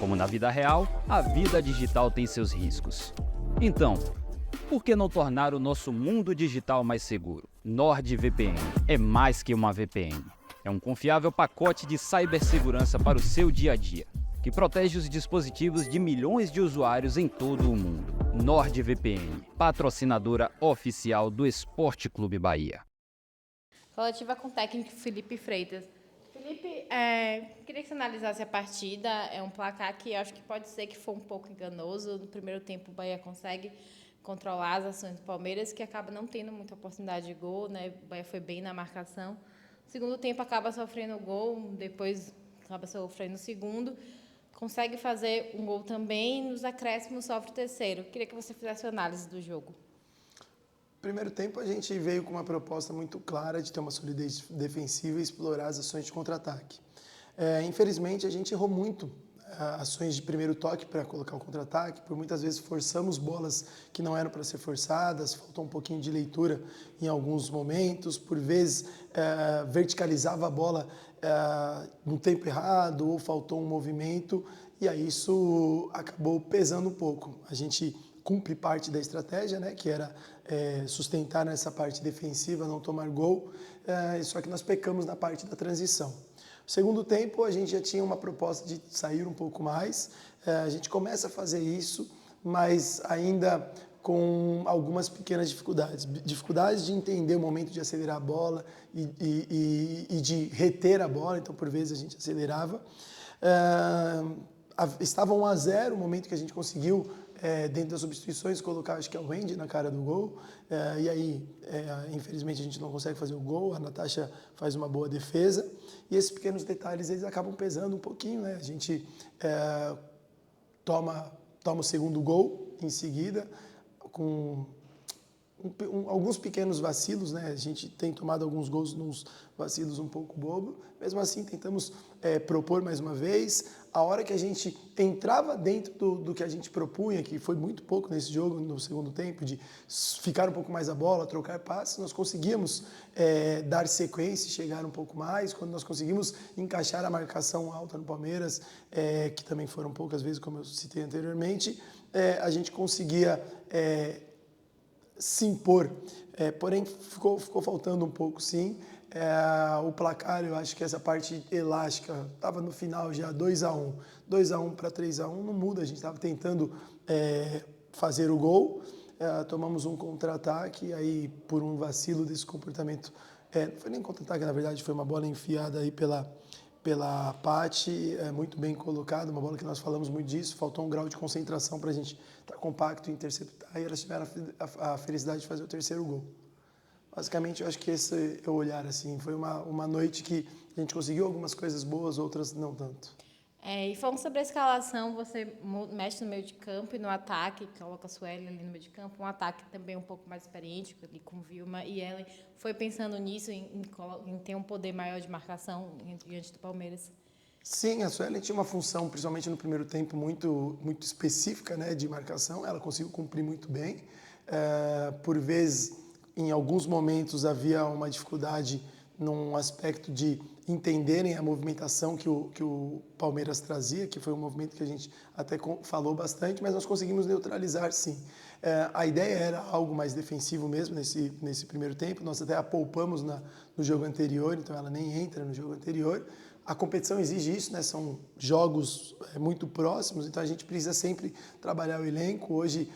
como na vida real, a vida digital tem seus riscos. Então, por que não tornar o nosso mundo digital mais seguro? NordVPN é mais que uma VPN. É um confiável pacote de cibersegurança para o seu dia a dia, que protege os dispositivos de milhões de usuários em todo o mundo. NordVPN, patrocinadora oficial do Esporte Clube Bahia. Coletiva com o técnico Felipe Freitas. Felipe, queria que você analisasse a partida. É um placar que eu acho que pode ser que foi um pouco enganoso. No primeiro tempo, o Bahia consegue controlar as ações do Palmeiras, que acaba não tendo muita oportunidade de gol, né? O Bahia foi bem na marcação. No segundo tempo, acaba sofrendo o gol, depois acaba sofrendo o segundo. Consegue fazer um gol também, nos acréscimos sofre o terceiro. Queria que você fizesse a análise do jogo. Primeiro tempo, a gente veio com uma proposta muito clara de ter uma solidez defensiva e explorar as ações de contra-ataque. Infelizmente, a gente errou muito ações de primeiro toque para colocar o contra-ataque, por muitas vezes forçamos bolas que não eram para ser forçadas, faltou um pouquinho de leitura em alguns momentos, por vezes verticalizava a bola no tempo errado ou faltou um movimento, e aí isso acabou pesando um pouco. A gente cumpre parte da estratégia, né, que era sustentar nessa parte defensiva, não tomar gol, só que nós pecamos na parte da transição. No segundo tempo, a gente já tinha uma proposta de sair um pouco mais, a gente começa a fazer isso, mas ainda com algumas pequenas dificuldades. Dificuldades de entender o momento de acelerar a bola e de reter a bola, então por vezes a gente acelerava. Estava 1-0, o momento que a gente conseguiu, dentro das substituições, colocar, acho que é o Wendy na cara do gol, e aí, infelizmente, a gente não consegue fazer o gol, a Natasha faz uma boa defesa, e esses pequenos detalhes, eles acabam pesando um pouquinho, né? A gente toma o segundo gol em seguida, com alguns pequenos vacilos, né? A gente tem tomado alguns gols nos vacilos um pouco bobo. Mesmo assim, tentamos propor mais uma vez. A hora que a gente entrava dentro do que a gente propunha, que foi muito pouco nesse jogo, no segundo tempo, de ficar um pouco mais a bola, trocar passes, nós conseguíamos dar sequência, chegar um pouco mais. Quando nós conseguimos encaixar a marcação alta no Palmeiras, que também foram poucas vezes, como eu citei anteriormente, a gente conseguia se impor, porém ficou faltando um pouco, sim. O placar, eu acho que essa parte elástica estava no final já 2-1, 2-1 para 3-1, não muda, a gente estava tentando fazer o gol, tomamos um contra-ataque, aí por um vacilo desse comportamento, não foi nem contra-ataque, na verdade foi uma bola enfiada aí pela Paty, muito bem colocada, uma bola que nós falamos muito disso, faltou um grau de concentração para a gente estar compacto e interceptar, e elas tiveram a felicidade de fazer o terceiro gol. Basicamente, eu acho que esse é o olhar, assim, foi uma noite que a gente conseguiu algumas coisas boas, outras não tanto. E falando sobre a escalação, você mexe no meio de campo e no ataque, coloca a Sueli ali no meio de campo, um ataque também um pouco mais experiente, ali com Vilma e Ellen. Foi pensando nisso, em ter um poder maior de marcação diante do Palmeiras? Sim, a Suelen tinha uma função, principalmente no primeiro tempo, muito, muito específica, né, de marcação. Ela conseguiu cumprir muito bem. Por vezes, em alguns momentos, havia uma dificuldade num aspecto de entenderem a movimentação que o Palmeiras trazia, que foi um movimento que a gente até falou bastante, mas nós conseguimos neutralizar, sim. A ideia era algo mais defensivo mesmo nesse primeiro tempo, nós até a poupamos no jogo anterior, então ela nem entra no jogo anterior. A competição exige isso, né? São jogos muito próximos, então a gente precisa sempre trabalhar o elenco. Hoje,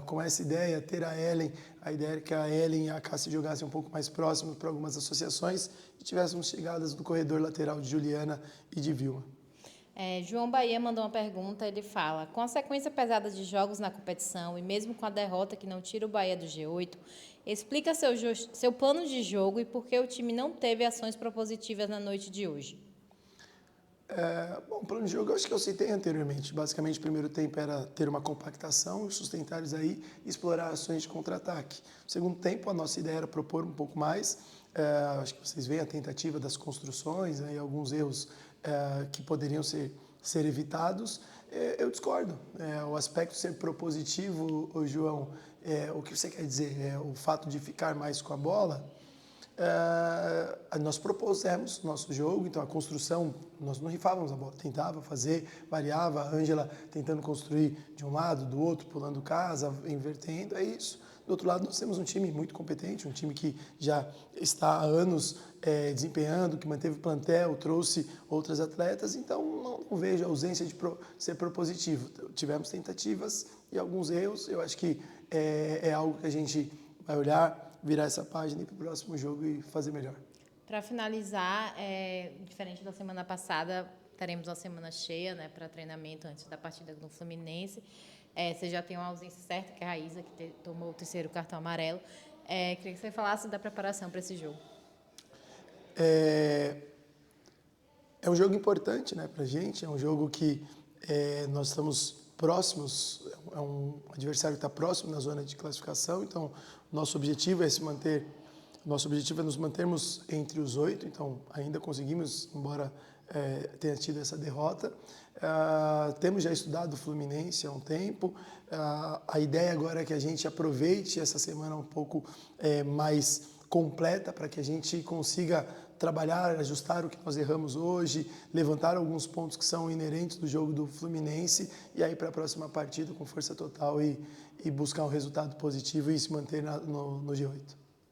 com essa ideia, ter a ideia era que a Ellen e a Cássia jogassem um pouco mais próximos para algumas associações e tivéssemos chegadas do corredor lateral de Juliana e de Vilma. João Bahia mandou uma pergunta, ele fala: com a sequência pesada de jogos na competição e mesmo com a derrota que não tira o Bahia do G8, explica seu plano de jogo e por que o time não teve ações propositivas na noite de hoje. Bom, o plano de jogo eu acho que eu citei anteriormente. Basicamente, o primeiro tempo era ter uma compactação, sustentar eles aí e explorar ações de contra-ataque. No segundo tempo, a nossa ideia era propor um pouco mais. Acho que vocês veem a tentativa das construções, aí alguns erros que poderiam ser evitados. Eu discordo. O aspecto de ser propositivo, João, o que você quer dizer? O fato de ficar mais com a bola? nós propusemos nosso jogo, então a construção, nós não rifávamos a bola, tentava fazer, variava, a Ângela tentando construir de um lado, do outro, pulando casa, invertendo, é isso. Do outro lado, nós temos um time muito competente, um time que já está há anos desempenhando, que manteve o plantel, trouxe outras atletas, então não vejo a ausência de ser propositivo. Tivemos tentativas e alguns erros, eu acho que é algo que a gente vai olhar, virar essa página e ir para o próximo jogo e fazer melhor. Para finalizar, diferente da semana passada, teremos uma semana cheia, né, para treinamento antes da partida do Fluminense. Você já tem uma ausência certa, que é a Raíza, que tomou o 3º cartão amarelo. Queria que você falasse da preparação para esse jogo. É um jogo importante, né, para a gente, é um jogo que nós estamos próximos, é um adversário que está próximo na zona de classificação, então nosso objetivo é nos mantermos entre os 8, então ainda conseguimos, embora tenha tido essa derrota. Temos já estudado o Fluminense há um tempo, a ideia agora é que a gente aproveite essa semana um pouco mais completa para que a gente consiga trabalhar, ajustar o que nós erramos hoje, levantar alguns pontos que são inerentes do jogo do Fluminense e aí para a próxima partida com força total e buscar um resultado positivo e se manter no G8.